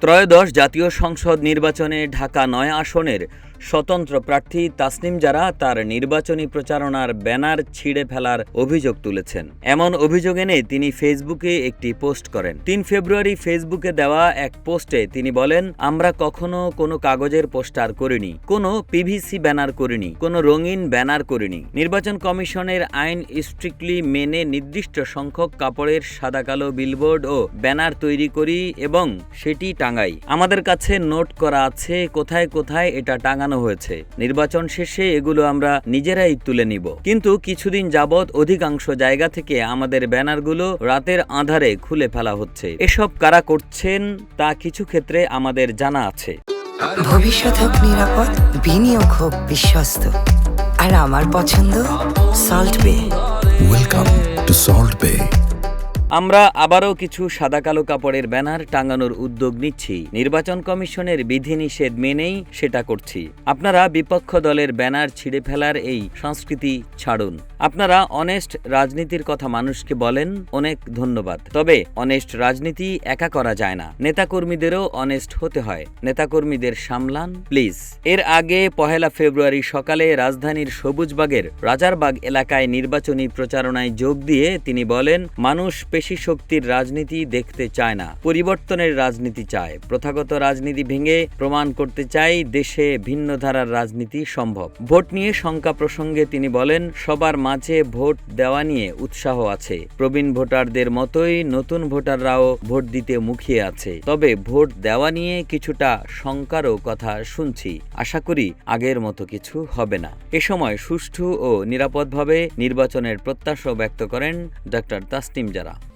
ত্রয়োদশ জাতীয় সংসদ নির্বাচনে ঢাকা-৯ আসনের স্বতন্ত্র প্রার্থী তাসনিম জারা তার নির্বাচনী প্রচারণার ব্যানার ছিঁড়ে ফেলার অভিযোগ তুলেছেন। এমন অভিযোগ এনে তিনি ফেসবুকে একটি পোস্ট করেন। ৩ ফেব্রুয়ারি ফেসবুকে দেওয়া এক পোস্টে তিনি বলেন, আমরা কখনো কোনো কাগজের পোস্টার করিনি, কোনো পিভিসি ব্যানার করিনি, কোনো রঙিন ব্যানার করিনি। নির্বাচন কমিশনের আইন স্ট্রিক্টলি মেনে নির্দিষ্ট সংখ্যক কাপড়ের সাদা কালো বিলবোর্ড ও ব্যানার তৈরি করি এবং সেটি টাঙাই। আমাদের কাছে নোট করা আছে কোথায় কোথায় এটা টাঙানো হয়েছে। নির্বাচন শেষে এগুলো আমরা নিজেরাই তুলে নিব। কিন্তু কিছুদিন যাবৎ অধিকাংশ জায়গা থেকে আমাদের ব্যানারগুলো রাতের আঁধারে খুলে ফেলা হচ্ছে। এসব কারা করছেন তা কিছু ক্ষেত্রে আমাদের জানা আছে। ভবিষ্যৎ হোক নিরাপদ, বিনিয়োগ হোক বিশ্বস্ত, আর আমার পছন্দ সল্ট বে। ওয়েলকাম টু সল্ট বে। আমরা আবারও কিছু সাদা কালো কাপড়ের ব্যানার টাঙানোর উদ্যোগ নিচ্ছি। নির্বাচন কমিশনের বিধিনিষেধ মেনেই সেটা করছি। আপনারা বিপক্ষ দলের ব্যানার ছিঁড়ে ফেলার এই সংস্কৃতি ছাড়ুন। আপনারা অনেস্ট রাজনীতির কথা মানুষকে বলেন, অনেক ধন্যবাদ। তবে অনেস্ট রাজনীতি একা করা যায় না, নেতাকর্মীদেরও অনেস্ট হতে হয়। নেতাকর্মীদের সামলান প্লিজ। এর আগে ১ ফেব্রুয়ারি সকালে রাজধানীর সবুজবাগের রাজারবাগ এলাকায় নির্বাচনী প্রচারণায় যোগ দিয়ে তিনি বলেন, মানুষ পেশি শক্তির রাজনীতি দেখতে চায় না, পরিবর্তনের রাজনীতি চায়। প্রথাগত রাজনীতি ভেঙে প্রমাণ করতে চাই দেশে ভিন্ন ধারার রাজনীতি সম্ভব। ভোট নিয়ে শঙ্কা প্রসঙ্গে তিনি বলেন, সবার মাঝে ভোট দেওয়া নিয়ে উৎসাহ আছে। প্রবীণ ভোটারদের মতোই নতুন ভোটাররাও ভোট দিতে মুখিয়ে আছে। তবে ভোট দেওয়া নিয়ে কিছুটা শঙ্কারও কথা শুনছি। আশা করি আগের মতো কিছু হবে না। এ সময় সুষ্ঠু ও নিরাপদভাবে নির্বাচনের প্রত্যাশা ব্যক্ত করেন ডা. তাসনিম জারা।